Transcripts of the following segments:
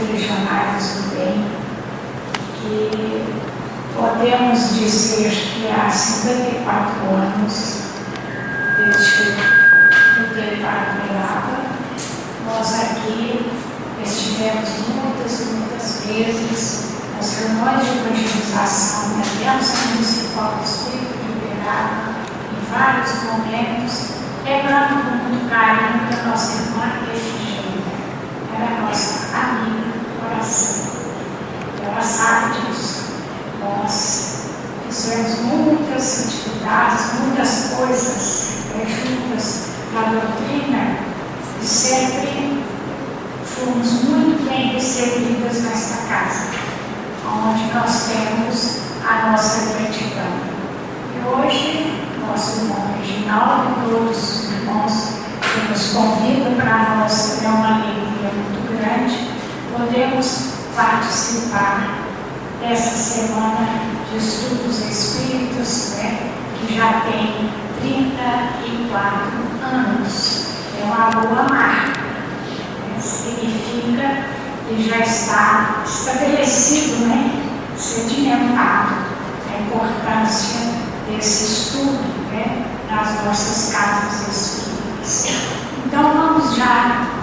legionários do bem, que podemos dizer que há 54 anos, desde que o Tevado pregava, nós aqui estivemos muitas vezes nas reuniões de evangelização, na Aliança Municipal do Espírito Liberado, em vários momentos, lembrando com muito carinho da nossa irmã Efigênia. Era a nossa amiga do coração. Ela sabe disso. Nós fizemos muitas atividades, muitas coisas juntas na doutrina e sempre fomos muito bem recebidas nesta casa, onde nós temos a nossa gratidão. E hoje, nosso irmão Reginaldo e todos os irmãos que nos convidam, para nós é uma alegria muito grande podemos participar dessa semana de estudos espíritas, que já tem 34 anos. É uma boa marca. Significa que já está estabelecido, sedimentado, a importância desse estudo nas nossas casas espíritas. Então vamos já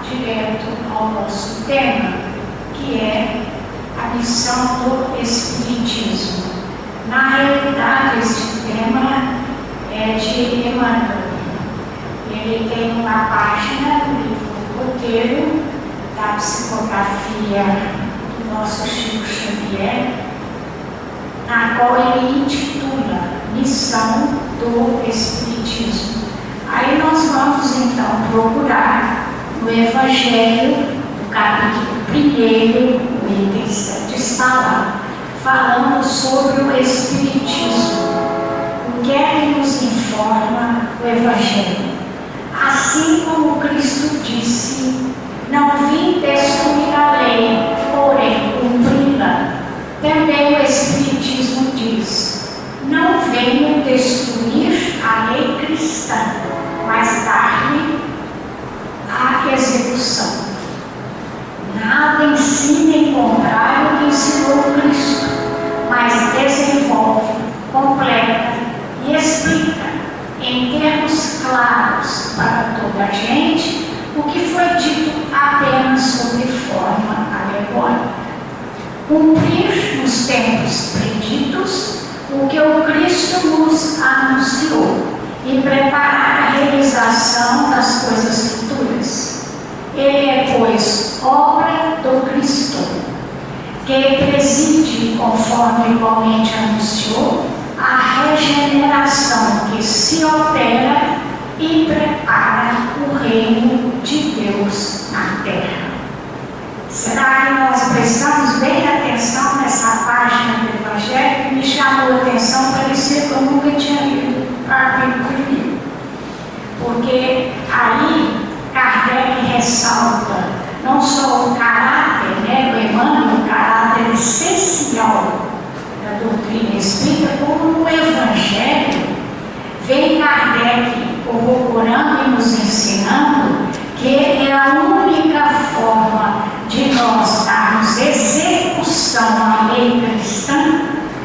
direto ao nosso tema, que é a missão do Espiritismo. Na realidade, este tema é de Emmanuel. Ele tem uma página do livro Roteiro da Psicografia do nosso Chico Xavier, na qual ele intitula Missão do Espiritismo. Aí nós vamos então procurar no Evangelho, no capítulo 1, o item 7 está lá, falando sobre o Espiritismo. O que é que nos informa o Evangelho? Assim como Cristo disse, não vim destruir a lei, porém cumpri-la. Também o Espiritismo diz, não venho destruir a lei cristã, mas dar-lhe a execução. Nada ensina em contrário ao que ensinou Cristo, mas desenvolve, completa e explica em termos claros para toda a gente o que foi dito apenas sob forma alegórica. Cumprir nos tempos preditos o que o Cristo nos anunciou e preparar a realização das coisas futuras. Ele é, pois, obra do Cristo, que preside, conforme igualmente anunciou, a regeneração que se opera e prepara o reino de Deus na terra. Será que nós prestamos bem atenção nessa página do Evangelho que me chamou a atenção? Parecia que eu nunca tinha lido aquilo primeiro. Porque aí Kardec ressalta não só o caráter, o Emmanuel, o caráter essencial da doutrina espírita, como no Evangelho vem Kardec corroborando e nos ensinando que é a única forma de nós darmos execução à lei cristã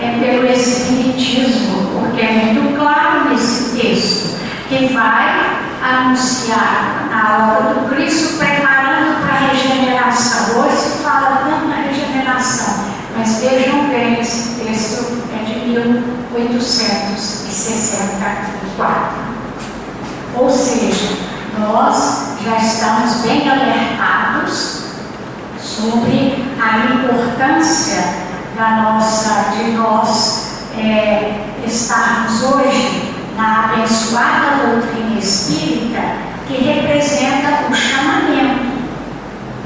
é pelo Espiritismo, porque é muito claro nesse texto que vai anunciar a obra do Cristo preparando para a regeneração. Hoje se fala tanto na regeneração, mas vejam bem, esse texto é de 1864. Ou seja, nós já estamos bem alertados sobre a importância de nós estarmos hoje na abençoada doutrina espírita, que representa o chamamento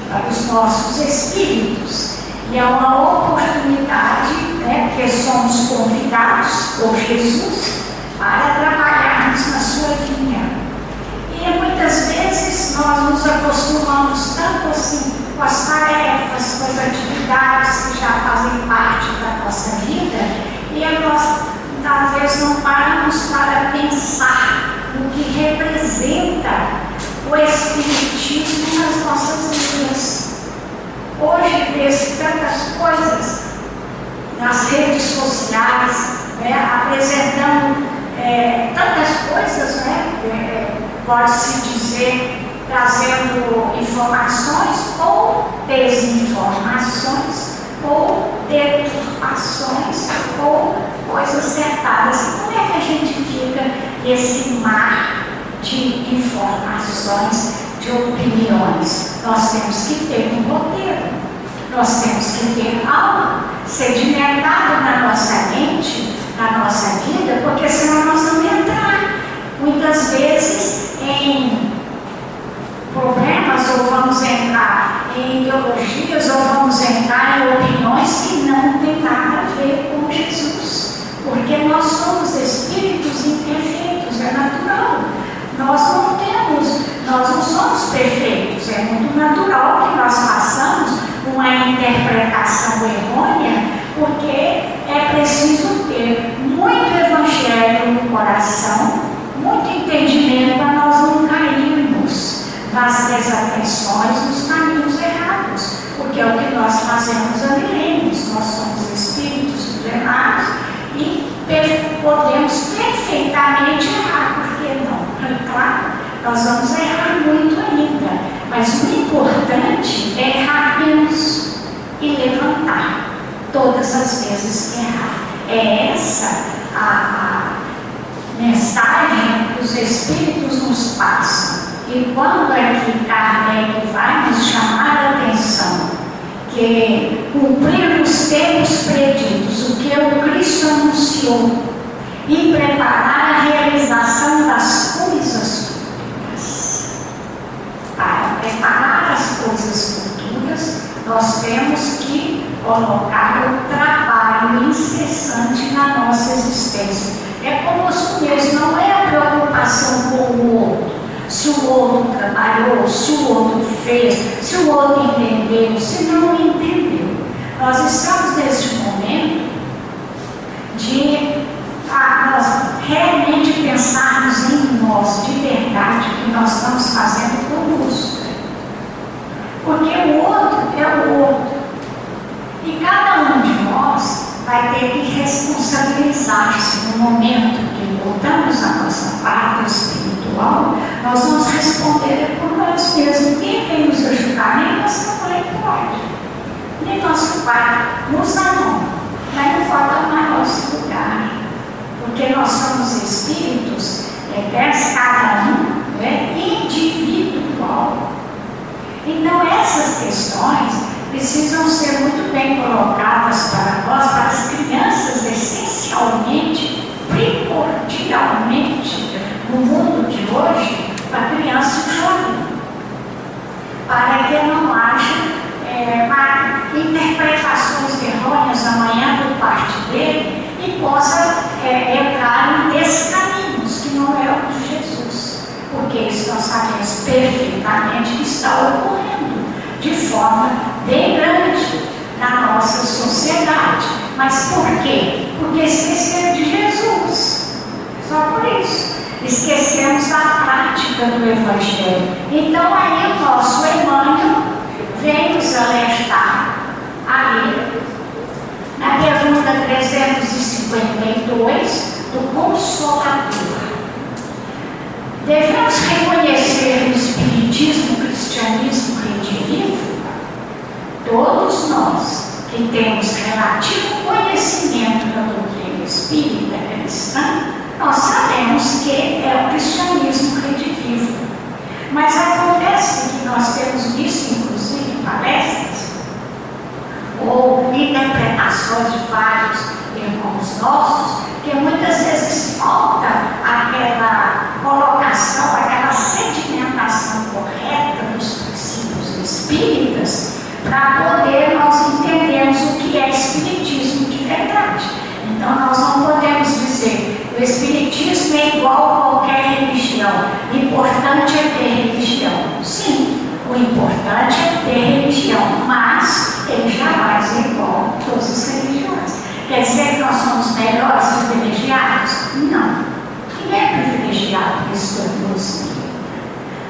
para os nossos espíritos. E é uma oportunidade, porque somos convidados por Jesus para trabalharmos na sua vinha. E muitas vezes nós nos acostumamos tanto assim com as tarefas, com as atividades que já fazem parte da nossa vida, e nós às vezes não paramos para pensar no que representa o Espiritismo nas nossas vidas. Hoje vê-se tantas coisas nas redes sociais, apresentando tantas coisas, pode-se dizer, trazendo informações ou desinformações, ou deturpações, ou coisas acertadas. E como é que a gente fica nesse mar de informações, de opiniões? Nós temos que ter um roteiro, nós temos que ter algo sedimentado na nossa mente, na nossa vida, porque senão nós vamos entrar muitas vezes em problemas, ou vamos entrar em ideologias, ou vamos entrar em opiniões que não tem nada a ver com Jesus, porque nós somos espíritos imperfeitos, é natural. Nós não somos perfeitos, é muito natural que nós façamos uma interpretação errônea, porque é preciso ter muito evangelho no coração, muito entendimento para nós não cairmos nas desatenções, nos caminhos errados, porque é o que nós fazemos há milênios. Nós somos espíritos plenários e podemos perfeitamente errar, por que não? Claro, nós vamos errar muito ainda, mas o importante é errar menos e levantar todas as vezes que errar. É essa a mensagem que os espíritos nos passam. E quando aqui Kardec vai nos chamar a atenção que cumprir os tempos preditos, o que o Cristo anunciou, e preparar a realização das coisas futuras. Para preparar as coisas futuras, nós temos que colocar o trabalho incessante na nossa existência. É conosco mesmo, não é a preocupação com o outro. Se o outro trabalhou, se o outro fez, se o outro entendeu, se não entendeu. Nós estamos neste momento de nós realmente pensarmos em nós, de verdade, o que nós estamos fazendo conosco. Porque o outro é o outro. E cada um de nós vai ter que responsabilizar-se no momento que voltamos à nossa parte espiritual. Nós vamos responder por nós mesmos. Ninguém vem nos ajudar, nem nossa mãe pode, nem nosso pai. Nos amam, mas não pode tomar nosso lugar, porque nós somos espíritos, cada um individual. Então essas questões precisam ser muito bem colocadas para nós, para as crianças, essencialmente, primordialmente, no mundo de hoje, para a criança e jovem, para que não haja interpretações errôneas amanhã por parte dele e possa entrar em descaminhos, que não é o de Jesus, porque isso nós sabemos perfeitamente que está ocorrendo de forma bem grande na nossa sociedade. Mas por quê? Porque esqueceram de Jesus. Só por isso. Esquecemos a prática do Evangelho. Então aí o nosso Emmanuel vem nos alertar ali na pergunta 352 do Consolador. Devemos reconhecer no Espiritismo, Cristianismo redivivo? Todos nós que temos relativo conhecimento da doutrina espírita cristã, nós sabemos que é o cristianismo redivivo. Mas acontece que nós temos visto, inclusive, em palestras ou interpretações de vários irmãos nossos, que muitas vezes falta aquela colocação, aquela sedimentação correta dos princípios espíritas, para poder nós entendermos o que é espiritismo de verdade. Então nós não podemos dizer que o espiritismo é igual a qualquer religião, o importante é ter religião. Sim, o importante é ter religião, mas ele jamais é igual a todas as religiões. Quer dizer que nós somos melhores privilegiados? Não. Quem é privilegiado nesse todo espírito?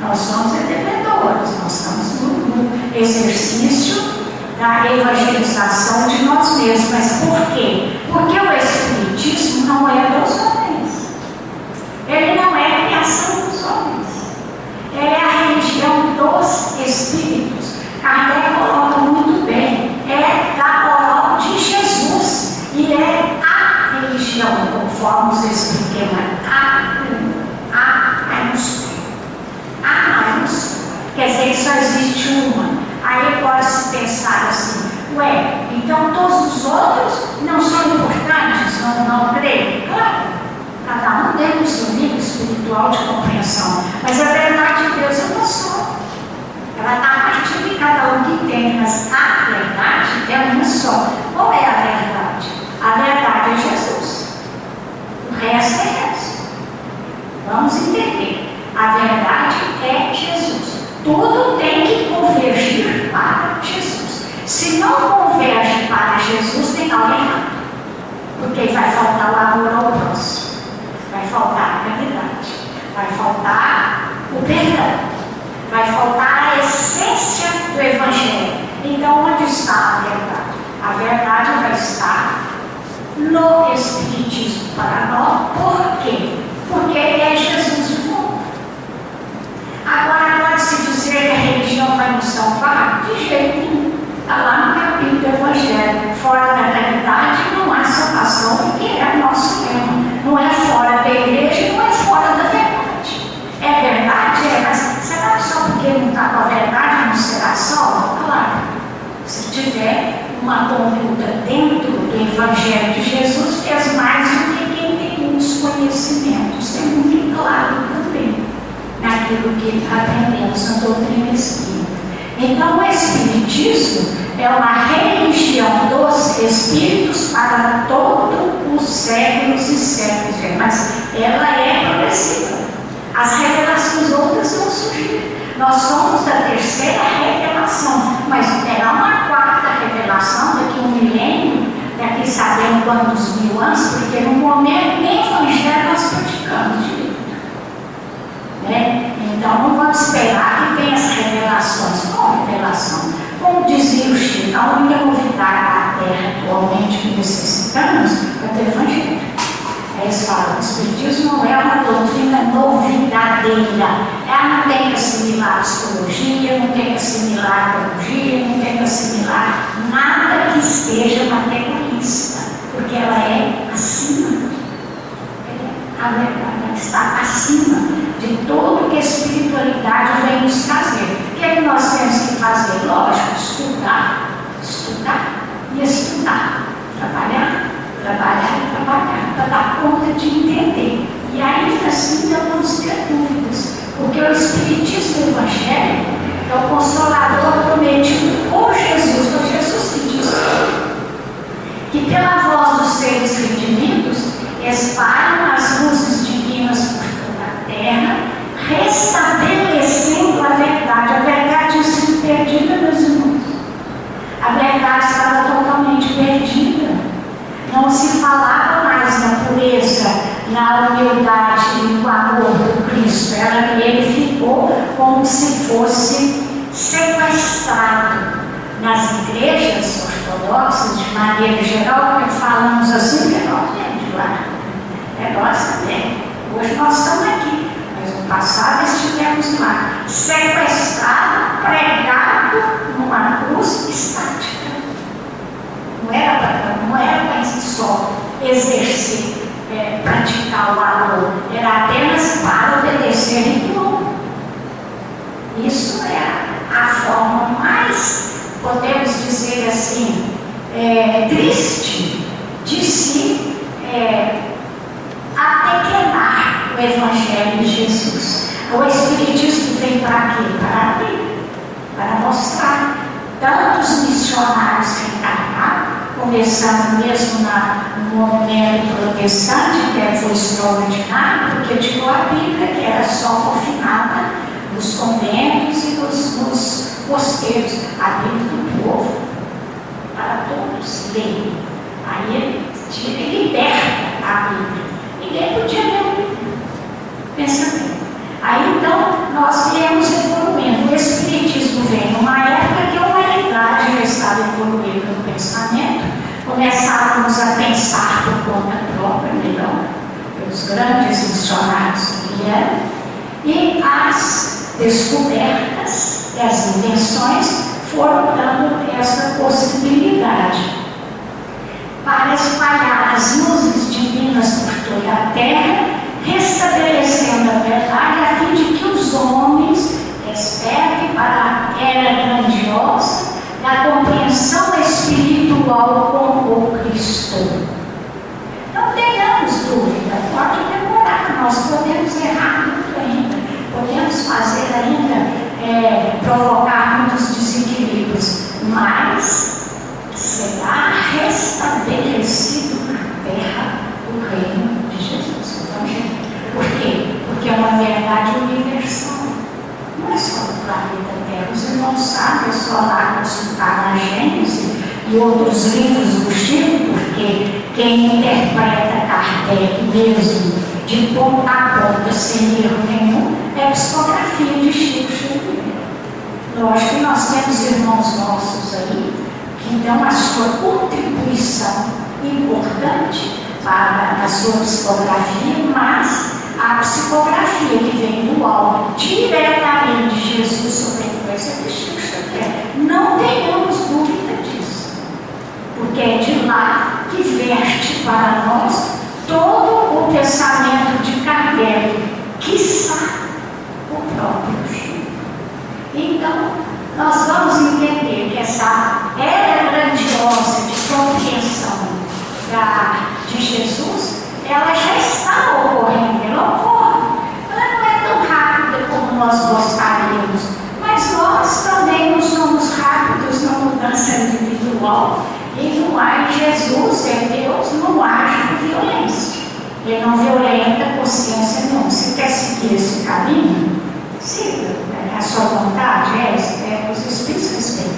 Nós somos devedores, nós estamos no exercício da evangelização de nós mesmos. Mas por quê? Porque o Espiritismo não é dos homens. Ele não é criação dos homens. Ele é a religião dos Espíritos. Kardec coloca muito bem. É da moral de Jesus. E é a religião, conforme os expliquei, quer dizer que só existe uma. Aí pode-se pensar assim, ué, então todos os outros não são importantes, não creio? Claro, cada um tem o seu nível espiritual de compreensão, mas a verdade de Deus é uma só. Ela está a partir de cada um que entende, mas a verdade é uma só. Qual é a verdade? A verdade é Jesus. O resto é resto. Vamos entender. A verdade é Jesus. Tudo tem que convergir para Jesus. Se não converge para Jesus, tem algo errado. Porque vai faltar o amor ao próximo, vai faltar a caridade, vai faltar o perdão, vai faltar a essência do Evangelho. Então, onde está a verdade? A verdade vai estar no Espiritismo para nós. Por quê? Porque ele é Jesus de volta. Agora, pode-se dizer que a religião vai nos salvar? De jeito nenhum. Está lá no capítulo do Evangelho. Fora da caridade não há salvação, que é o nosso lema. Não é fora da igreja, não é fora da verdade. É verdade? É, mas será que só porque não está com a verdade não será salvo? Claro. Se tiver uma conduta dentro do Evangelho de Jesus, fez mais do que quem tem muitos conhecimentos. É muito claro também naquilo que aprendemos na doutrina espírita. Então, o Espiritismo é uma religião dos Espíritos para todos os séculos e séculos, mas ela é progressiva. As revelações outras vão surgir. Nós somos da terceira revelação, mas terá uma quarta revelação daqui a um milênio, daqui sabendo quantos mil anos, porque no momento nem Evangelho nós praticamos direito. Então não vamos esperar que tenha as revelações. Qual revelação? Como dizia o Chico, a única novidade da Terra atualmente que necessitamos é do Evangelho. Eles falam, o Espiritismo não é uma doutrina novidadeira. Ela não tem que assimilar a psicologia, não tem que assimilar a teologia, não tem que assimilar nada que esteja materialista, porque ela é acima. A verdade, ela está acima de tudo que a espiritualidade vem nos trazer. O que é que nós temos que fazer? Lógico, estudar, estudar e estudar. Trabalhar, trabalhar e trabalhar, para dar conta de entender. E ainda assim não vamos ter dúvidas, porque o Espiritismo evangélico é o Consolador prometido por Jesus. Foi Jesus que disse que pela voz dos seres redimidos espalham as luzes divinas por toda a terra, restabelecendo a verdade. A verdade tinha sido perdida, meus irmãos. A verdade estava totalmente perdida. Não se falava mais na pureza, na humildade e no amor do Cristo. Ele ficou como se fosse sequestrado. Nas igrejas ortodoxas, de maneira geral, que falamos assim, que nós vemos de lá. É nós também. Hoje nós estamos aqui, mas no passado estivemos lá, sequestrado, pregado numa cruz estática. Não era para só exercer, praticar o amor, era apenas para obedecer e tudo. Isso é a forma mais, podemos dizer assim, triste de se apequenar o Evangelho de Jesus. O Espiritismo vem para quê? Para abrir, para mostrar. Tantos missionários reencarnaram, começando mesmo no movimento protestante, que foi extraordinário, porque tirou a Bíblia, que era só confinada nos conventos e nos mosteiros. A Bíblia do povo, para todos lerem. Aí ele liberta a Bíblia. Ninguém podia ler a Bíblia. Pensa bem. Aí então nós viemos evoluindo. O Espiritismo vem numa época que a humanidade já estava evoluindo. do pensamento, começávamos a pensar por conta própria, melhor, pelos grandes missionários que vieram, e as descobertas e as invenções foram dando essa possibilidade para espalhar as luzes divinas por toda a terra, restabelecendo a verdade a fim de que os homens despertem para a era grandiosa da compreensão espiritual com o Cristo. Não tenhamos dúvida, pode demorar, nós podemos errar muito ainda, podemos fazer ainda, provocar muitos desequilíbrios, mas será restabelecido na terra o reino de Jesus. Por quê? Porque é uma verdade universal. Não é só do planeta Terra. Os irmãos sabem, é só lá consultar na Gênesis e outros livros do Chico, porque quem interpreta Kardec mesmo de ponta a ponta, sem erro nenhum, é a psicografia de Chico Xavier. Lógico que nós temos irmãos nossos aí que dão a sua contribuição importante para a sua psicografia, mas a psicografia que vem do alto diretamente de Jesus sobre a influência de Chico Xavier, não tenhamos dúvida disso, porque é de lá que verte para nós todo o pensamento de Kardec, quiçá o próprio Chico. Então, nós vamos entender que essa era grandiosa de compreensão de Jesus, ela já está ocorrendo, ela ocorre. Ela não é tão rápida como nós gostaríamos, mas nós também não somos rápidos na mudança individual. E não há Jesus, é Deus, não age com violência. Ele não violenta a consciência nenhuma. Se quer seguir esse caminho, siga. A sua vontade os Espíritos respeitam.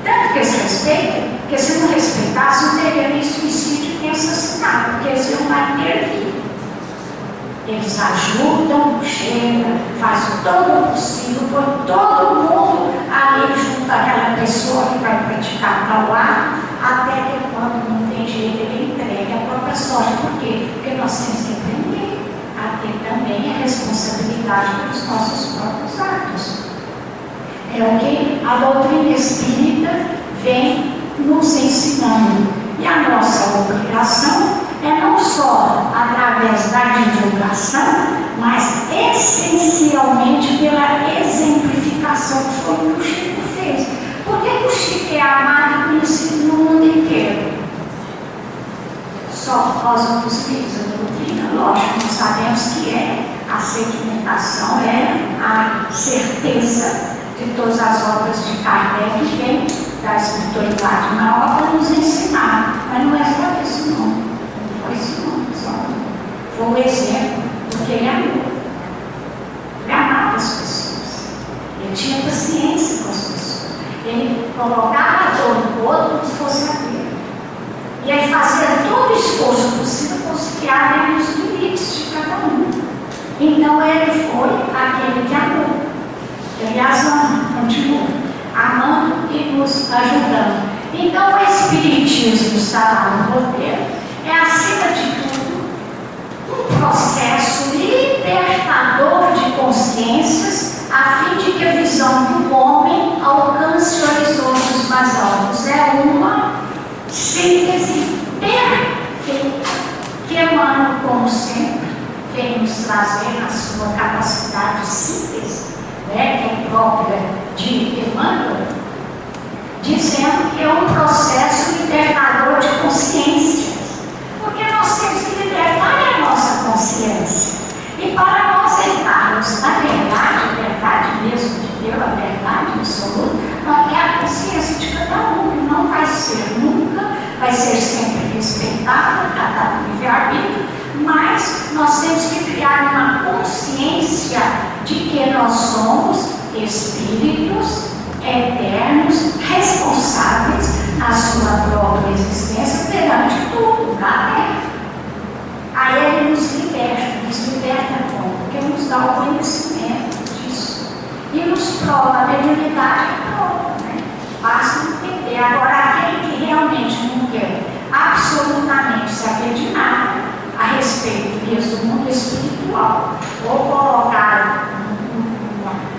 Tanto que eles respeitam, porque se não respeitasse, não teria nem suicídio nem assassinato, porque eles iam lá intervir. Eles ajudam, chegam, fazem todo o possível, põe todo mundo ali junto àquela pessoa que vai praticar tal ato, até que quando não tem jeito, ele entrega a própria sorte. Por quê? Porque nós temos que aprender a ter também a responsabilidade pelos nossos próprios atos. É o que a doutrina espírita vem nos ensinando. E a nossa obrigação é não só através da divulgação, mas essencialmente pela exemplificação que foi o que o Chico fez. Por que o Chico é amado e conhecido no mundo inteiro? Só por causa dos livros da doutrina? Lógico, nós sabemos que a sedimentação, a certeza de todas as obras de Kardec que vem da espiritualidade na obra nos ensinar. Mas não é só isso não. Não foi isso não. Foi um exemplo, porque ele amou. Ele amava as pessoas. Ele tinha paciência com as pessoas. Ele colocava a dor no outro como se fosse a dele. E ele fazia todo o esforço possível para conciliar dentro dos limites de cada um. Então ele foi aquele que amou. Aliás, continua amando e nos ajudando. Então, o Espiritismo está lá no roteiro, é acima de tudo um processo libertador de consciências, a fim de que a visão do homem alcance horizontes mais altos. É uma síntese perfeita que Emmanuel, como sempre, vem nos trazer na sua capacidade de síntese, que é própria de Emmanuel, dizendo que é um processo libertador de consciências, porque nós temos que libertar a nossa consciência, e para nós entrarmos na verdade, a verdade mesmo de Deus, a verdade absoluta, é a consciência de cada um, que não vai ser nunca, vai ser sempre respeitada, cada livre-arbítrio, mas nós temos que criar uma consciência de que nós somos espíritos eternos, responsáveis na sua própria existência perante tudo, na Terra. Aí ele nos liberta como? Porque nos dá o conhecimento disso. E nos prova, a mediunidade é prova, né? Basta entender. Agora, aquele não quer absolutamente saber de nada a respeito mesmo do mundo espiritual, ou colocar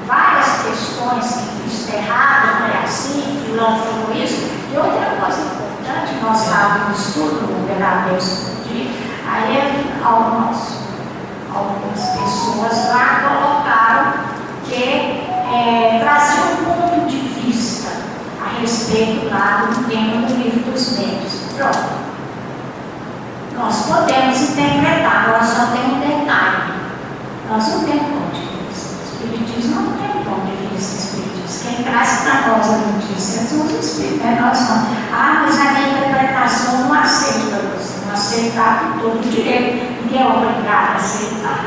várias questões que isso é errado, não é assim, fulano falou isso. E outra coisa importante, nós estávamos tudo no verdadeiro dia, aí algumas pessoas lá colocaram que traziam um ponto de vista a respeito lá do tema do livro dos médios. Pronto. Nós podemos interpretar, agora só tem um detalhe. Nós não temos ponto de vista. O Espiritismo não tem ponto de vista espiritismo. Quem traz para nós a notícia são os espíritos. Nós não. Mas a minha interpretação não aceita você. Não aceitar com todo o direito. Ninguém é obrigado a aceitar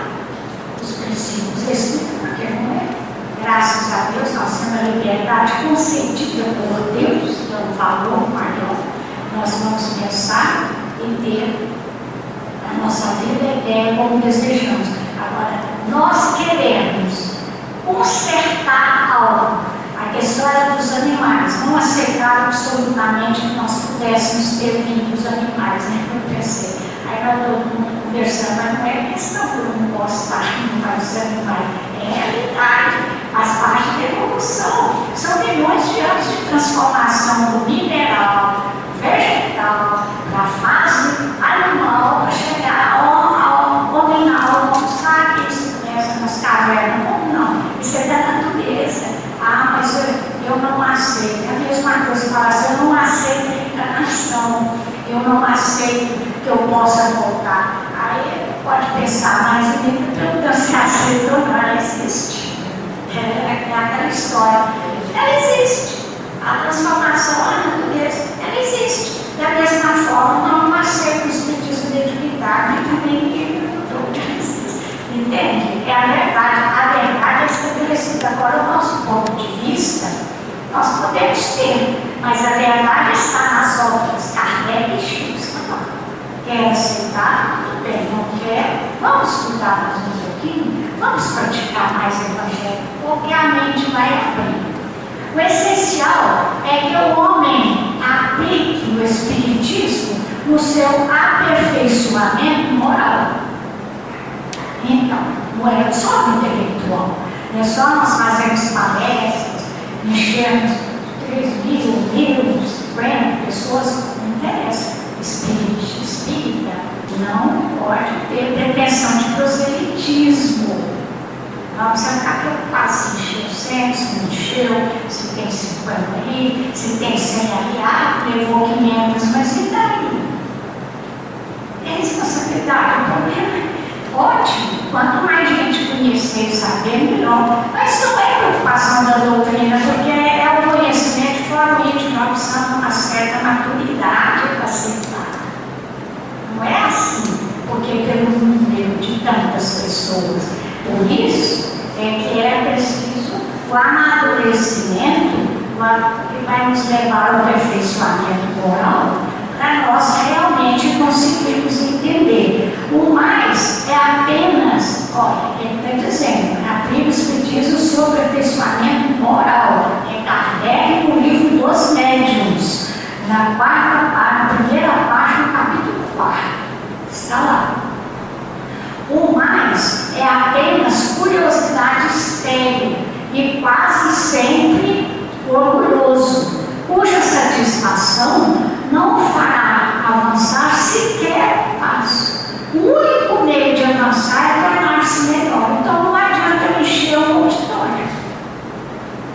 os princípios espíritas, porque não é. Graças a Deus, nós temos a liberdade concedida por Deus, que é um valor maior. Nós vamos pensar e ter a nossa vida como desejamos. Agora, nós queremos consertar algo. A questão era dos animais, não aceitar absolutamente que nós pudéssemos ter vindo dos animais, né? Eu pensei. Aí nós todo mundo conversando, mas não é questão que eu não gostar dos animais, é a realidade, faz parte da evolução. São milhões de anos de transformação do mineral, vegetal, da fase animal, para chegar ao nominal, mostrar que isso começa nas cavernas. Como não? Isso é da natureza. Mas eu não aceito. É a mesma coisa que falar assim, eu não aceito a encarnação, eu não aceito que eu possa voltar. Aí pode pensar, mas ele pergunta se aceita ou não, ela existe. É aquela história. Ela existe. A transformação da natureza, ela existe. Da mesma forma, não aceito o espiritismo de divindade, também não existe. Entende? É a verdade. A verdade é estabelecida. Agora, o nosso ponto de vista, nós podemos ter, mas a verdade está nas obras. Kardec e Chico estão lá. Quer aceitar? Tudo bem. Não quer? Vamos estudar mais um pouquinho? Vamos praticar mais o Evangelho? Porque a mente vai abrir. O essencial é que o homem aplique o Espiritismo no seu aperfeiçoamento moral. Então, não é só o intelectual, não é só nós fazermos palestras, enchermos 3.000, 50 pessoas, não interessa. Espírita não pode ter pretensão de proselitismo. Vamos ficar preocupados se encheu 100, se não encheu, se tem 50 ali, se tem 100 ali, levou 500, mas e daí? É responsabilidade, o problema é ótimo. Quanto mais gente conhecer e saber, melhor. Mas não é preocupação da doutrina, porque é o conhecimento fluido, nós precisamos de uma certa maturidade para aceitar. Não é assim, porque pelo número de tantas pessoas. Por isso é que é preciso o amadurecimento que vai nos levar ao aperfeiçoamento moral para nós realmente conseguirmos entender. O mais é apenas, olha, ele está dizendo, abrir o Espiritismo sobre aperfeiçoamento moral. É Kardec no livro dos Médiuns, na primeira parte do capítulo 4. Está lá. O mais é apenas curiosidade estéril e quase sempre orgulhoso, cuja satisfação não fará avançar sequer passo. O único meio de avançar é tornar-se melhor. Então não adianta encher o auditório.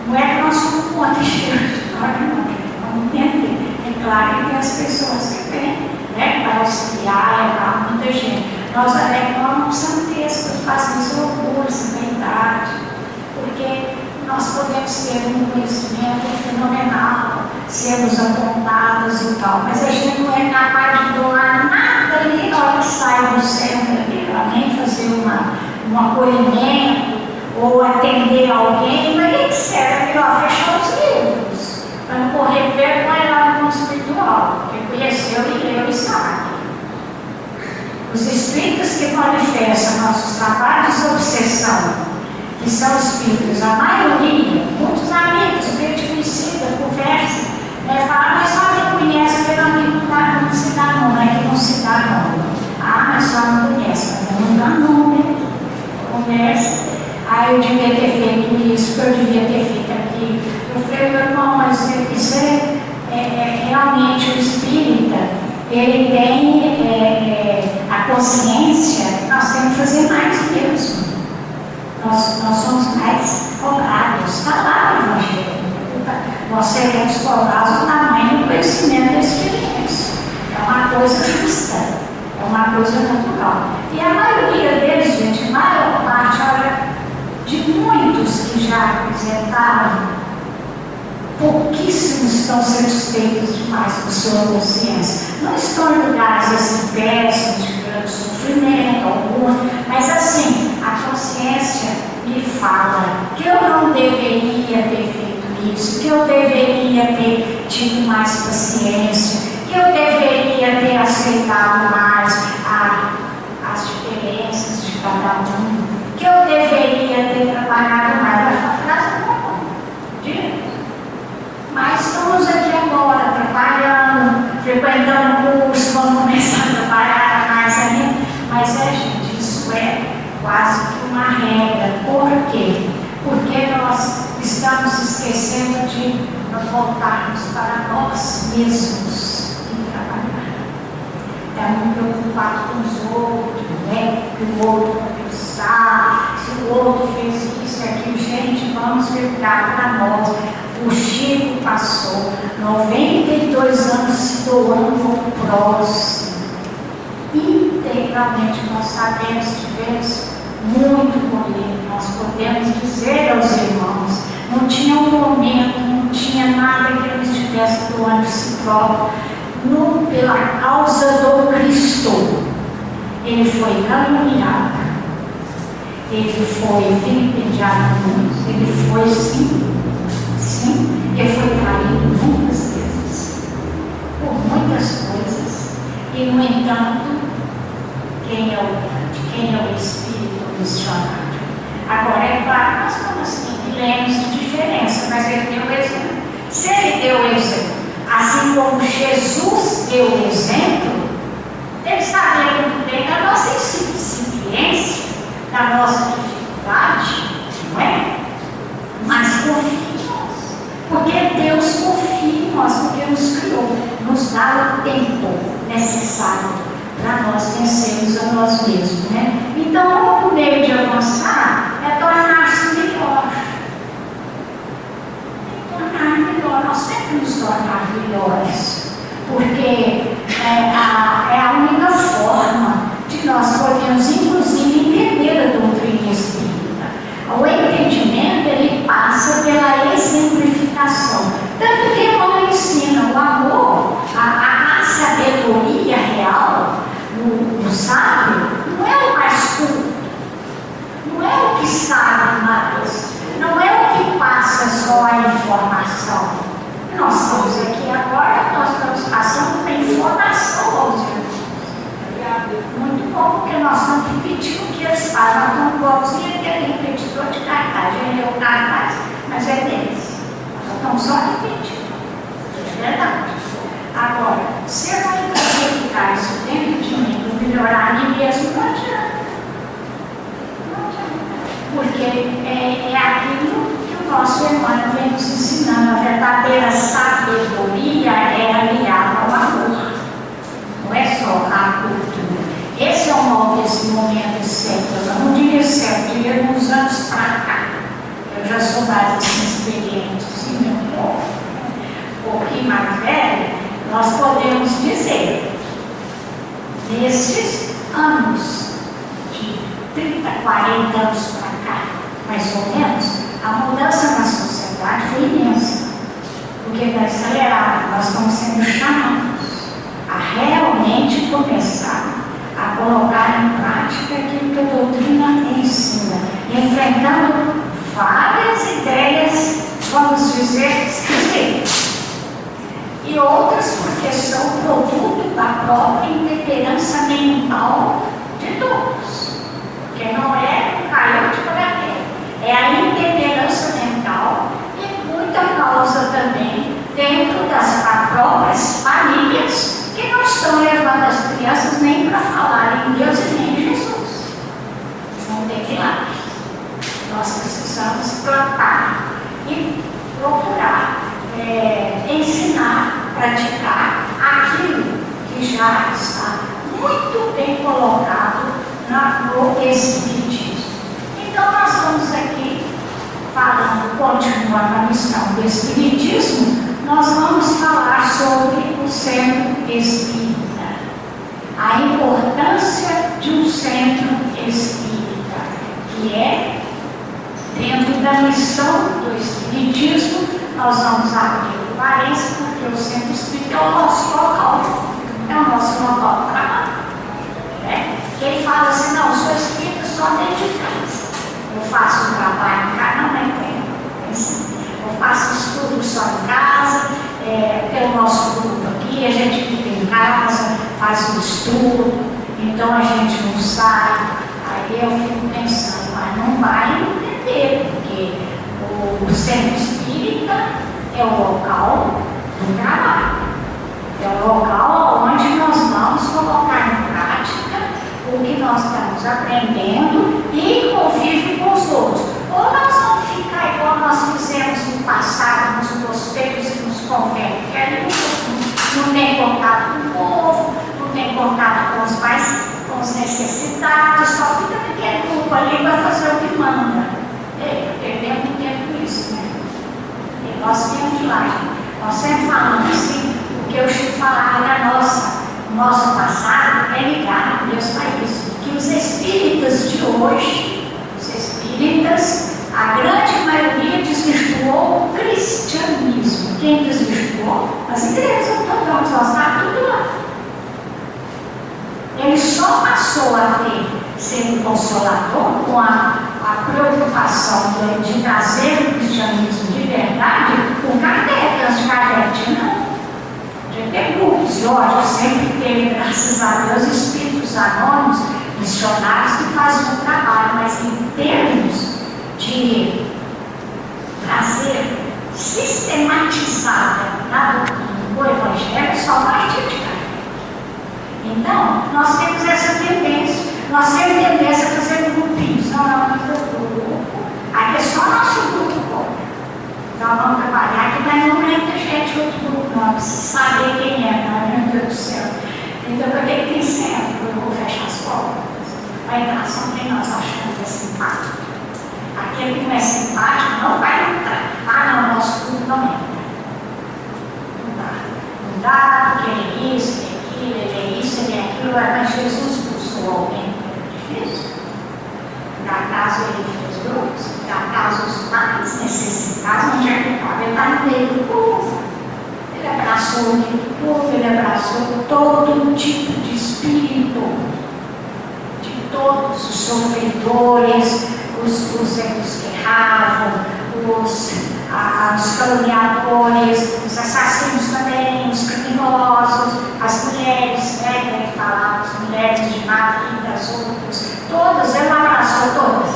Não é que nós somos contra encher o auditório, não. Vamos entender. É claro que tem as pessoas que vêm, né, para auxiliar, levar muita gente. Nós não precisamos ter esse fazer orgulho, essa vaidade, porque nós podemos ter um conhecimento fenomenal, sermos apontados e tal, mas a gente não é capaz de doar nada ali na hora que sai do centro ali, nem fazer um acolhimento ou atender alguém, mas nem serve melhor fechar os livros, para não correr vergonha lá no mundo espiritual, porque conheceu e leu e sabe. Os espíritos que manifestam nossos trabalhos de obsessão, que são espíritos, a maioria, muitos amigos, gente conhecida, conversa, falam, mas só quem conhece pelo amigo eu devia ter feito isso, que eu devia ter feito aquilo. Eu falei, meu irmão, mas isso é realmente o espírita, ele tem a consciência, nós temos que fazer mais mesmo. Nós somos mais cobrados. Está lá no Evangelho. Nós seremos cobrados do tamanho do conhecimento da experiência. É uma coisa justa, é uma coisa natural. E a maioria deles, gente, a maior parte, olha, de muitos que já apresentaram, pouquíssimos estão satisfeitos demais com sua consciência. Não estão em lugares assim péssimos, de grande sofrimento, alguns, mas assim, a consciência me fala que eu não deveria ter feito isso, que eu deveria ter tido mais paciência, que eu deveria ter aceitado mais as diferenças de cada um, que eu deveria ter trabalhado mais. Essa frase não é. Mas estamos aqui agora, trabalhando, frequentando curso, vamos começar a trabalhar mais ainda. Mas gente, isso é quase que uma regra. Por quê? Porque nós estamos esquecendo de voltarmos para nós mesmos e trabalhar. Estamos preocupados com os outros, né? Que o outro vai pensar, se o outro fez isso e aquilo. Gente, vamos ficar para nós. O Chico passou 92 anos se doando ao próximo. Integralmente, nós sabemos que vemos muito com ele. Nós podemos dizer aos irmãos, não tinha um momento, não tinha nada que ele estivesse doando de si próprio. Pela causa do Cristo, ele foi caluniado, ele foi vilipendiado muito, ele foi sim, ele foi traído muitas vezes, por muitas coisas, e no entanto, quem é o grande, quem é o Espírito missionário? Agora é claro, nós estamos em milênios de diferença, mas ele deu exemplo. Se ele deu exemplo, assim como Jesus deu exemplo, ele sabia muito bem da nossa incipiência, da nossa dificuldade, não é? Mas confia em nós, porque Deus confia em nós, porque nos criou, nos dá o tempo necessário para nós vencermos a nós mesmos, né? Então, o único meio de avançar é tornar-se melhor. Nós temos que nos tornar melhores, porque é a única forma de nós podermos, inclusive, entender a doutrina espírita. O entendimento, ele passa pela exemplificação. Tanto que quando ensina o amor, a sabedoria real, o sábio, não é o mais culto, não é o que sabe mais, não é o que passa só a informação. Nós estamos aqui agora, nós estamos passando a informação aos irmãos. Muito bom, porque nós estamos repetindo o que eles falam. Nós estamos igualzinho aquele repetidor de cartaz. Ele é o cartaz, mas é deles. Nós estamos só repetindo. É verdade. Agora, se eu não identificar isso dentro de mim, para melhorar a mim mesmo, não adianta. Não adianta. Porque é aquilo que o nosso irmão vem nos ensinando. A verdadeira sabedoria é aliada ao amor. Não é só a cultura. Esse é o mal desse momento certo. Eu não diria certo, eu diria uns anos para cá. Eu já sou mais experiente, sim, um pouquinho mais velho. Nós podemos dizer, nesses anos, de 30, 40 anos para cá, mais ou menos, a mudança na sociedade foi imensa. Porque está acelerado, nós estamos sendo chamados a realmente começar a colocar em prática aquilo que a doutrina ensina, enfrentando várias ideias, vamos dizer, esquisitas. E outras porque são produto da própria intemperança mental de todos. Porque não é um caiu de terra, é a intemperança mental e muita causa também dentro das próprias famílias que não estão levando as crianças nem para falar em Deus e nem em Jesus. Não tem milagre. Nós precisamos plantar e procurar ensinar, praticar aquilo que já está muito bem colocado no Espiritismo. Então, nós vamos aqui, continuando a missão do Espiritismo, nós vamos falar sobre o centro espírita, a importância de um centro espírita, que é, dentro da missão do Espiritismo, nós vamos abrir o parênteses, porque o centro espírita é o nosso local, é o nosso local de trabalho. Quem fala assim, não, sou espírita só dentro de casa. Eu faço um trabalho em casa, não é tempo. Eu faço estudo só em casa, tem o nosso grupo aqui, a gente fica em casa, faz o estudo, então a gente não sai. Aí eu fico pensando, mas não vai entender, porque o centro espírita é o local do trabalho. É o local onde nós vamos colocar em prática o que nós estamos aprendendo e convive com os outros. Ou nós vamos ficar igual nós fizemos no passado, nos mosteiros e nos conventos, que ali não tem contato com o povo, não tem contato com os mais, com os necessitados, só fica naquele grupo ali para fazer o que manda. Perdemos muito tempo isso, né? E nós viemos de lá, nós sempre falamos assim, o que eu Chico falava da o nosso passado é ligado mesmo a isso, que os espíritas de hoje, os espíritas, a grande maioria desvirtuou o cristianismo. Quem desvirtuou? As igrejas, todas, está tudo lá. Ele só passou a ser um consolador com a preocupação de trazer o cristianismo de verdade com Kardec, antes de Kardec não. Tem grupos, e hoje sempre teve, graças a Deus, espíritos anônimos, missionários que fazem o trabalho, mas em termos de trazer sistematizada na doutrina do Evangelho, só vai de Kardec. Então, nós temos essa tendência, nós temos tendência a fazer grupinhos, não é um grupo, aí é só nosso grupo. Nós vamos trabalhar que vai não muita gente, outro grupo, não precisa saber quem é, não, meu Deus do céu. Então, para que tem sempre? Eu vou fechar as portas. Vai entrar só quem nós achamos é simpático. Aquele que não é simpático não vai entrar. Ah, não, nosso grupo não entra. Não dá. Não dá, porque ele é isso, ele é isso, ele é aquilo. Mas Jesus expulsou alguém, é difícil. Por acaso ele fez grupos, por acaso os mais necessitados não tinha que estar. Ele está no meio do povo. Ele abraçou o meio do povo, ele abraçou todo tipo de espírito, de todos os sofredores, os que erravam, os caluniadores, os assassinos também, os criminosos, as mulheres, né, que falavam, as mulheres de má vida, as outras, todas, ele abraçou todas.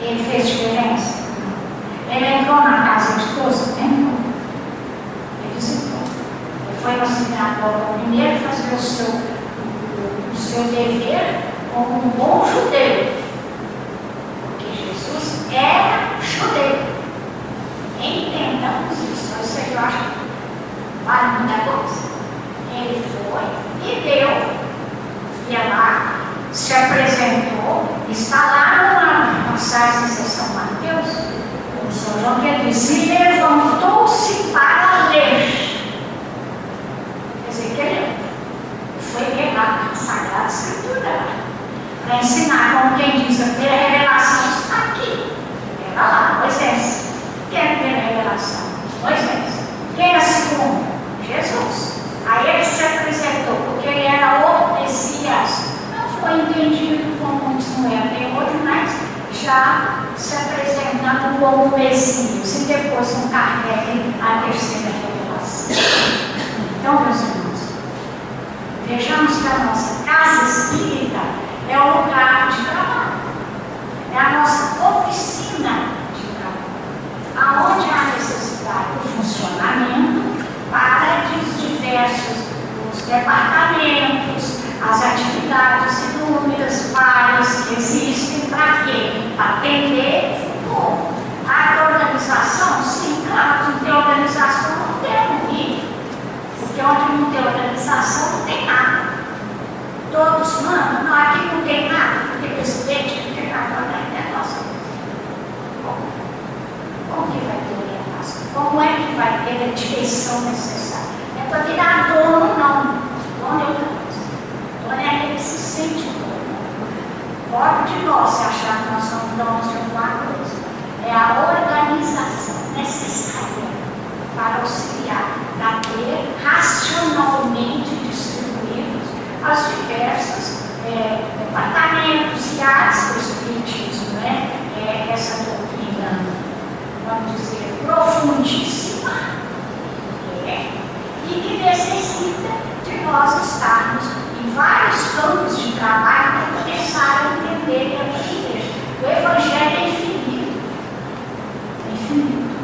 Ele fez diferença? Ele entrou na casa de todos? Entrou. Ele visitou. Ele foi na sinagoga primeiro fazer o seu dever como um bom judeu. Porque Jesus era judeu. Entendamos isso. Isso aí eu acho que vale muita coisa. Ele foi e deu. Ia lá, se apresentou, está lá numa passagem de São Mateus, o São João que disse, e levantou-se para ler. Quer dizer, que ele foi pegar a Sagrada Escritura para ensinar, como quem diz, a revelação está aqui. Era lá, Moisés. Quem tem a revelação? Moisés. Quem é a segunda? Jesus. Aí ele se apresentou, porque ele era o Messias. Não foi entendido como muitos não é até hoje, mas já se apresentando como Messias. E depois com Kardec a terceira revelação. Então, meus irmãos, vejamos que a nossa casa espírita é o lugar de trabalho. É a nossa oficina de trabalho. Aonde há necessidade do funcionamento para os diversos os departamentos, as atividades inúmeras, várias que existem, para quê? Para atender o povo. organização? Sim, claro, não tem organização, não tem unir. Porque onde não tem organização, não tem nada. Todos mandam, não, aqui não tem nada, não tem presidente, não tem nada, não é nossa. Como que vai ter orientação? Como é que vai ter a direção necessária? É para virar dono, não. Dono é outra coisa. Dono é aquele que se sente dono. Pode de nós se achar que nós somos donos de alguma coisa. É a organização necessária para auxiliar, para ter racionalmente distribuídos as diversas departamentos e áreas do Espiritismo, né? Essa doutrina, vamos dizer, profundíssima, e que necessita de nós estarmos em vários campos de trabalho para começar a entender e aprender. O Evangelho é infinito. É infinito.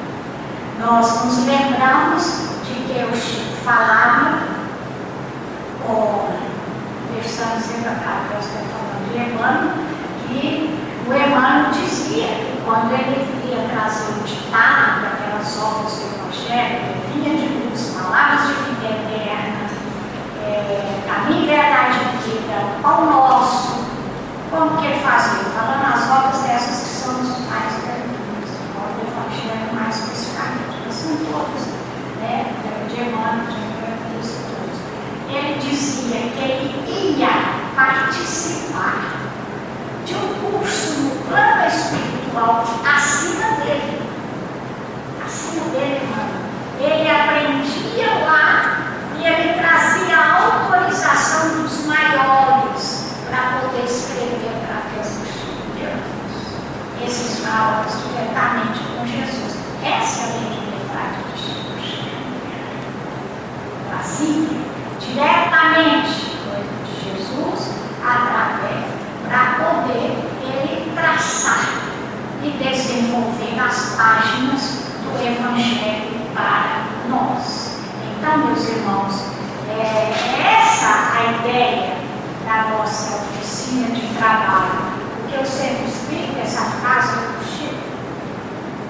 Nós nos lembramos de que eu falava, conversando sempre a falando de Emmanuel, que o Emmanuel dizia que quando ele ia trazer o ditado daquelas obras do Evangelho, vinha de luz, palavras de vida eterna, caminho, verdade e vida, ao nosso, como que ele fazia? Falando as obras dessas que são os mais perdidas, o Evangelho mais especificamente, mas são todas, né? De Emmanuel, de todos. Ele dizia que ele ia participar de um curso no plano espiritual acima dele, mano. Ele aprendia lá e ele trazia a autorização dos maiores para poder escrever para aqueles filhos. Esses maiores diretamente com Jesus. Essa é a mediunidade de Jesus. Assim, diretamente de Jesus, através, para poder ele traçar e desenvolver as páginas do Evangelho para nós. Então, meus irmãos, essa a ideia da nossa oficina de trabalho. O que eu sempre explico, essa frase do Chico,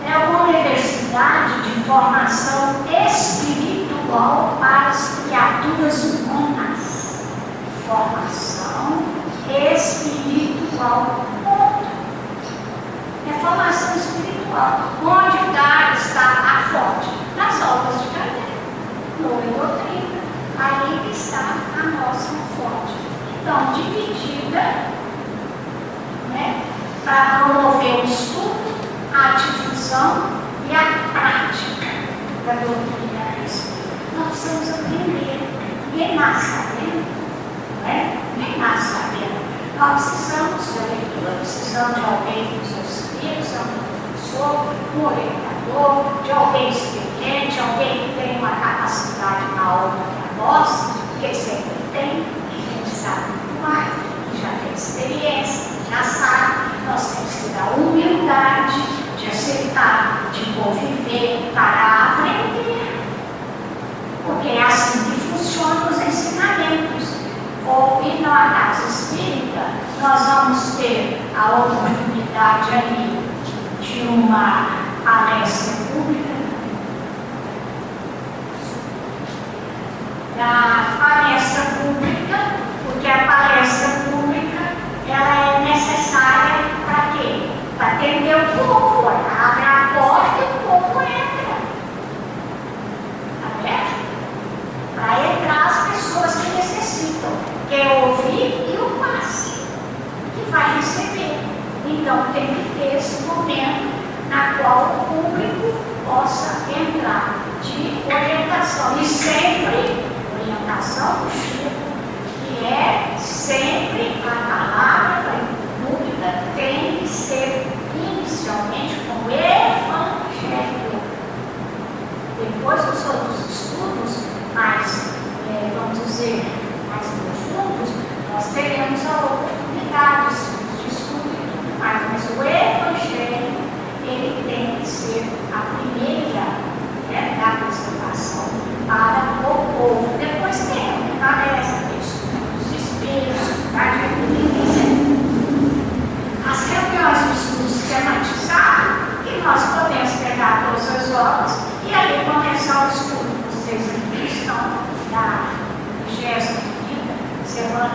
é uma universidade de formação espiritual para as criaturas humanas. Formação espiritual. É formação espiritual. Onde está a fonte? Nas obras de Kardec, no doutrina. Aí está a nossa fonte. Então, dividida, né, para promover o estudo, a difusão e a prática da doutrina espírita. Nós precisamos aprender. Ninguém nasce sabendo, não é? Ninguém nasce sabendo. Nós precisamos da leitura, precisamos de alguém que nos auxilie, precisamos de um professor, um orientador, de alguém experiente, alguém que tem uma capacidade maior do que a nossa, que sempre tem, que a gente sabe muito mais, que já tem experiência, que já sabe. Nós temos que dar humildade de aceitar, de conviver, para aprender. Porque é assim que funcionam os ensinamentos. E na casa espírita, nós vamos ter a oportunidade ali de uma palestra pública. Da palestra pública, porque a palestra pública ela é necessária para quê? Para atender o povo. Abre a porta e o povo entra. Tá vendo? Para entrar as pessoas que necessitam. Quer ouvir e o passe, que vai receber. Então tem que ter esse momento na qual o público possa entrar de orientação. E sempre, orientação do Chico, que é sempre a palavra pública tem que ser inicialmente com o Evangelho. Depois os outros estudos mais, vamos dizer, mais profundos, nós teremos a oportunidade de estudo e tudo mais, mas o Evangelho, ele tem que ser a primeira da apresentação para o povo. Depois tem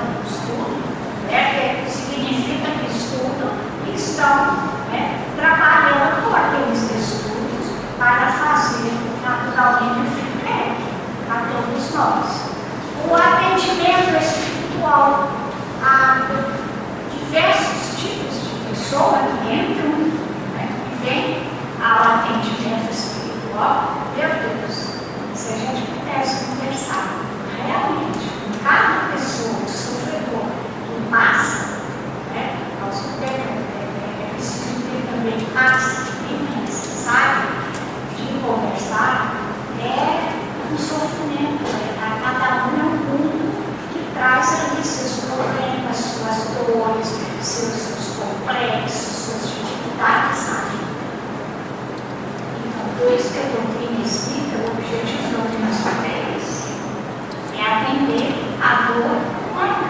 no estudo, que significa que estudam e estão trabalhando com aqueles estudos para fazer naturalmente o feedback a todos nós. O atendimento espiritual a diversos tipos de pessoas que entram e vêm ao atendimento espiritual. Meu Deus, se a gente pudesse conversar realmente com cada pessoa, sofredor, que passa, nós é preciso ter também a disciplina necessária de conversar, um sofrimento, cada um é um mundo que traz ali seus problemas, suas dores, seus complexos, suas dificuldades na vida. Então, por isso que a doutrina espírita, o objetivo da doutrina espírita é atender a dor humana,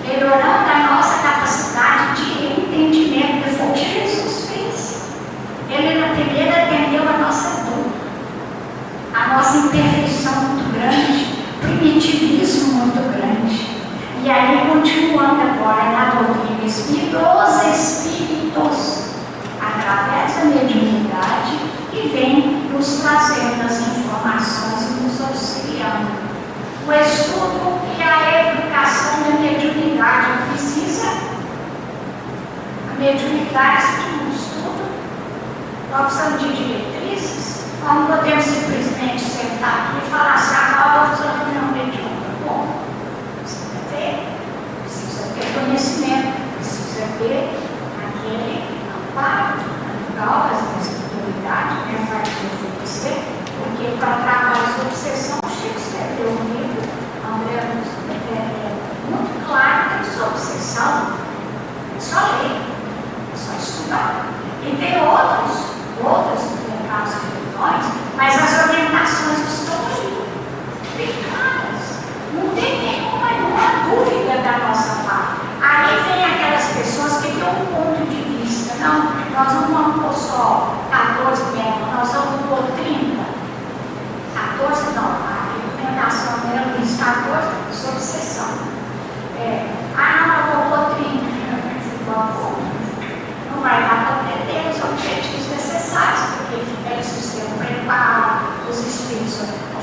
melhorando a nossa capacidade de entendimento. Foi o que Jesus fez. Ele na primeira atendeu a nossa dor, a nossa imperfeição muito grande, primitivismo muito grande. E aí, continuando agora na doutrina espírita, os espíritos, através da mediunidade, que vem nos trazendo as informações e nos auxiliando. O estudo e a educação da mediunidade precisa. A mediunidade de um estudo, nós precisamos de diretrizes. Nós não podemos simplesmente sentar aqui e falar assim, agora vou fazer uma reunião mediúnica. Bom, precisa ter conhecimento, precisa ter aquele amparo natural da espiritualidade, vai oferecer, porque para trabalhos de obsessão, Chico escreveu um livro, André muito claro que a sua obsessão é só ler, é só estudar. E tem outros mercados espirituais, mas as orientações estão ali, bem claras. Não tem nenhuma dúvida da nossa parte. Aí vem aquelas pessoas que têm um ponto de vista. Não, nós não vamos pôr só 14 metros, nós vamos pôr 30. 14 não, a recomendação era isso, 14 sobre sessão. Não, eu vou pôr 30. Não vai dar para atender os objetivos necessários, porque eles sistema preparo, os espíritos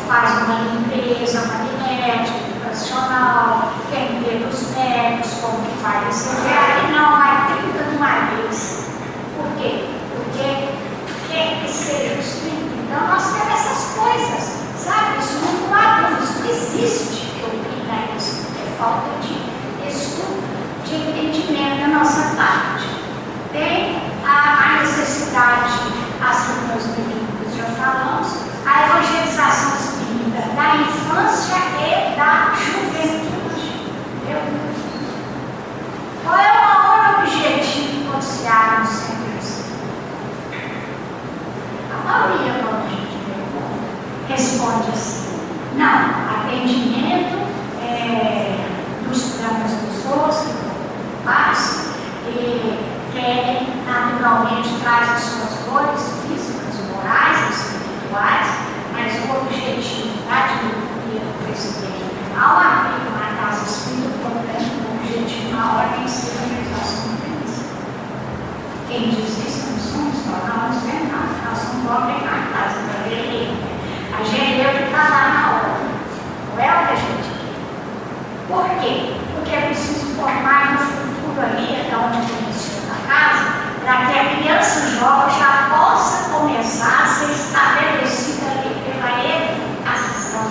fazem uma limpeza magnética, educacional, quem vê dos médicos, como que vai receber, aí não, vai 30 de uma vez. Por quê? Porque quer que seja o espírito. Então nós temos essas coisas, sabe? Isso não há dúvida, isso não existe doutrina, isso é falta de estudo, de entendimento da nossa parte. Tem a necessidade, as reuniões bíblicas já falamos, a evangelização espírita da infância e da juventude. Qual é o maior objetivo quando se abre um centro espírita? A maioria, quando a gente pergunta, responde assim: não, atendimento das pessoas que estão paz e querem naturalmente traz as suas dores físicas, morais, espirituais, mas o objetivo da diretoria do presidente, ao abrir uma casa espírita, portanto, o objetivo maior tem que ser a realização do príncipe. Quem diz isso não somos nós vemos nada, nós somos logo na casa para ver. A gente está lá na hora, não é o que a gente quer. Por quê? Porque é preciso formar no futuro ali, até onde conheceu a casa, para que a criança jovem já possa começar a ser estabelecida ali pela educação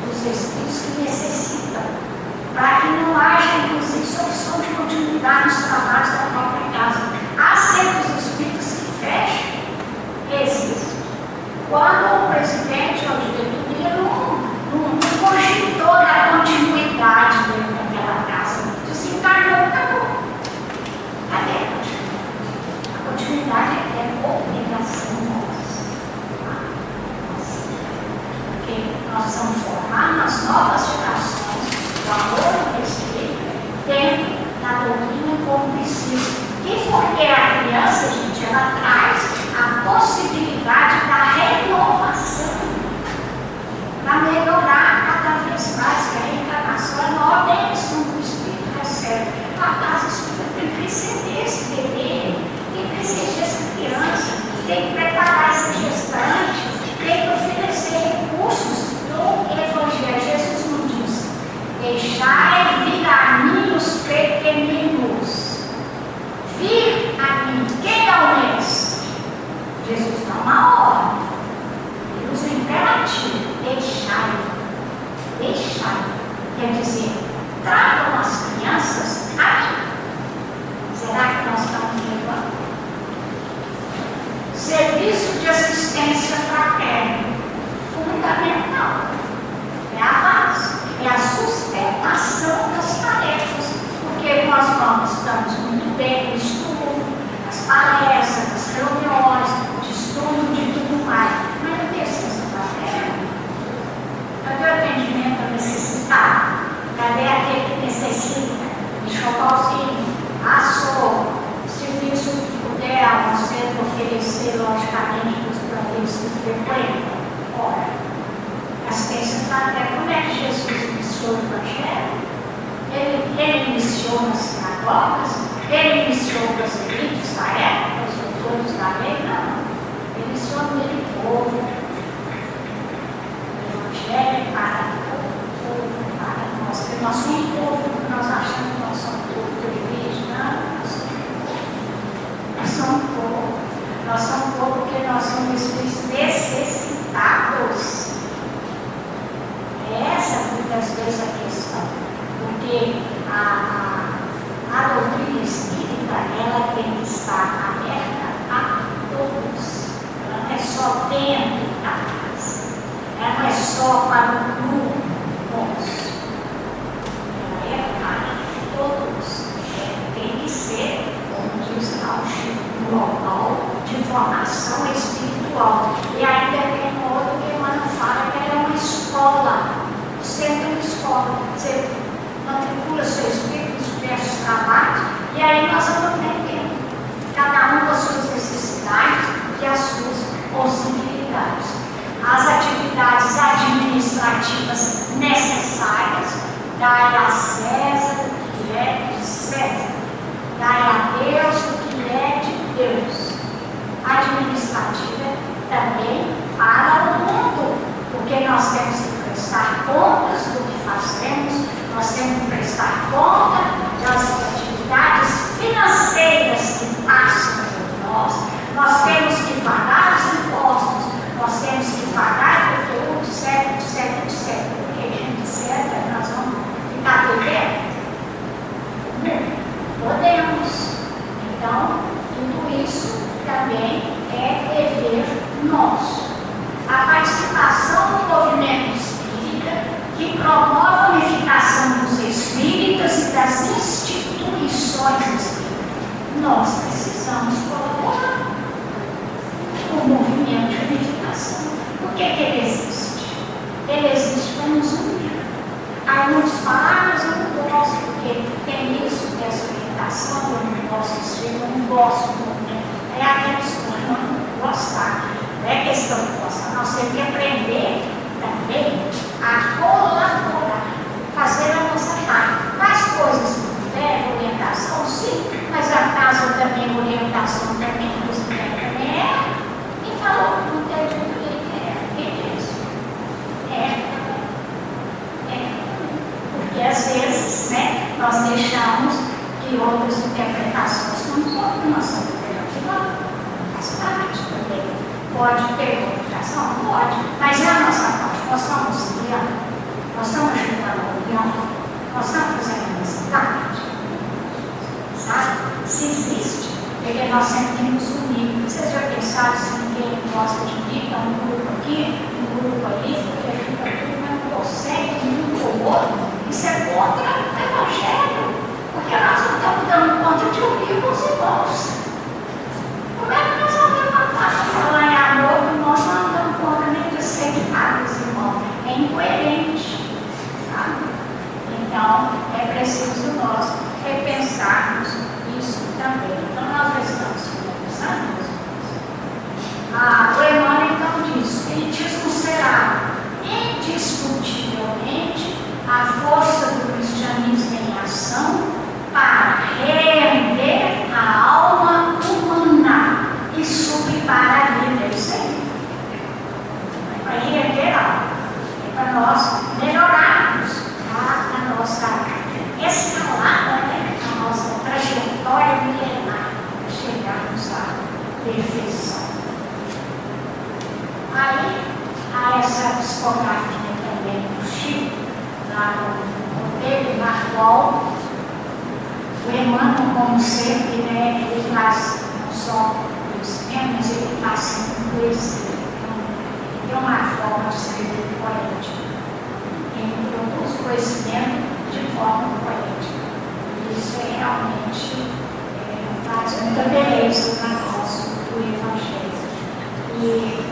dos espíritos que necessitam, para que não haja, inclusive, solução de continuidade nos trabalhos da própria casa. Há centros espíritas que fecham, existe. Quando o presidente ou a diretoria não cogitou a continuidade dentro daquela casa, desencarnou, acabou. Cadê a continuidade? A continuidade é obrigação nossa. Porque nós precisamos formar nas novas gerações o amor e o respeito dentro da doutrina como princípio. E porque a criança, gente, ela traz a possibilidade da renovação. Deixai vir a mim os pequeninos. Vir a mim. Quem é o mestre? Jesus dá uma ordem. Ele usa o imperativo. Deixai. Deixai. Quer dizer, tragam as crianças aqui. Será que nós estamos levando? Serviço de assistência fraterna. Fundamental. É a base. É a sustentação das tarefas. Porque nós estamos muito bem no estudo, nas palestras, nas reuniões, de estudo, de tudo mais. Mas não tem assistência fraterna. Cadê o atendimento ao necessitado? Cadê aquele que necessita? Deixou o pauzinho, assou, serviço que puder, você oferecer, logicamente, para os planejos que frequentam. Ora, assistência fraterna, como é que Jesus iniciou o Evangelho? Ele iniciou nas sinagogas, ele iniciou para os elites da época, os doutores da lei, não. Ele iniciou no meio do povo. O Evangelho é para todo o povo, para nós, porque nós somos povo, nós achamos que nós somos povo de igreja, não, nós somos povo. Nós somos povo porque nós somos necessitados. Essa muitas vezes a questão, porque a doutrina espírita ela tem que estar aberta a todos. Ela não é só dentro da casa, ela não é só para o grupo nosso, ela é para todos. Tem que ser, como diz lá, um global de formação espiritual. E ainda tem um outro que Emmanuel fala que ela é uma escola. Sempre uma escola. Você matricula seus filhos, diversos trabalhos, e aí nós vamos aprendendo. Cada um com as suas necessidades e as suas possibilidades. As atividades administrativas necessárias, dai a César o que é de César, dai a Deus o que é de Deus. Administrativa também para o mundo, porque nós temos que prestar contas do que fazemos, nós temos que prestar conta das atividades financeiras que passam por nós temos que pagar os impostos, nós temos que pagar o conteúdo, etc. Porque a gente disser, nós vamos ficar devendo? Podemos. Então, tudo isso também é dever nosso. A participação no movimento espírita, que promove a unificação dos espíritas e das instituições espíritas. Nós precisamos colaborar com o movimento de unificação. Por que ele existe? Ele existe para nos unir. Há muitas palavras eu não gosto, porque tem isso, dessa unificação, eu não gosto disso, eu não gosto do movimento. É a questão de não gostar. Não é questão de gostar. Nós temos que aprender também a colaborar, fazer a nossa parte. Faz coisas que puder, orientação, sim, mas a casa também, orientação também, também é. E falou que não tem direito, que é isso? Porque às vezes, né, nós deixamos que outras interpretações não podem nossa interpretação, faz parte também. Pode ter comunicação? Pode, mas é a nossa parte. Nós estamos criando, nós estamos ajudando a união, nós estamos fazendo a nossa parte. Sabe? Se existe, porque nós sempre temos unir. Vocês já pensaram se ninguém gosta de mim, um grupo aqui, um grupo ali, porque fica tudo não consegue, um com o outro. Isso é contra o Evangelho, porque nós não estamos dando conta de unir com os irmãos. Como é que nós vamos levantar para falar em amor, nós não damos conta nem de aceitar os irmãos? É incoerente. Sabe? Então, é preciso nós repensarmos isso também. Então, nós já estamos finalizando. O Emmanuel então diz: o Espiritismo será indiscutivelmente a força do cristianismo em ação para reerguer a alma humana e sublivar a vida. É isso aí. É para reerguer a alma. É para nós melhorarmos a nossa na qual o Emmanuel, como sempre, né, ele traz não só conhecimento, mas ele traz sempre poesia. Então, é uma forma de escrever poética. Ele produz conhecimento de forma poética. E isso é realmente traz muita beleza para nós do Evangelho. E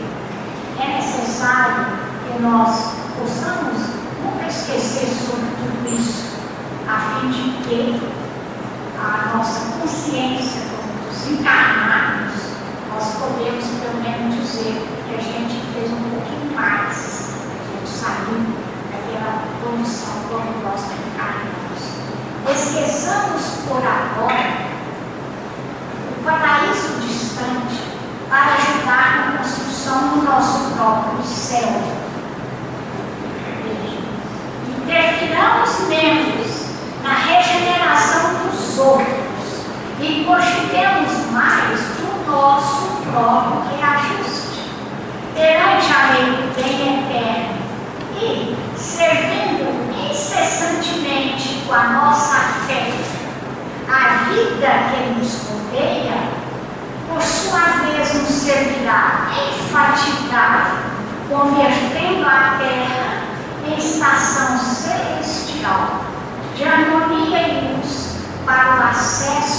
é necessário que nós possamos nunca esquecer sobre tudo isso, a fim de que a nossa consciência, como os encarnados, nós podemos pelo menos dizer que a gente fez um pouquinho mais, a gente saiu daquela condição como nós encarnamos. Esqueçamos por agora o paraíso distante para ajudar na construção do nosso próprio céu. Interfiramos menos na regeneração dos outros e cogitemos mais do nosso próprio reajuste perante a lei do bem eterno e servindo incessantemente com a nossa fé a vida que nos rodeia, por sua vez nos servirá infatigável, convertendo a terra em estação celestial de harmonia e luz para o acesso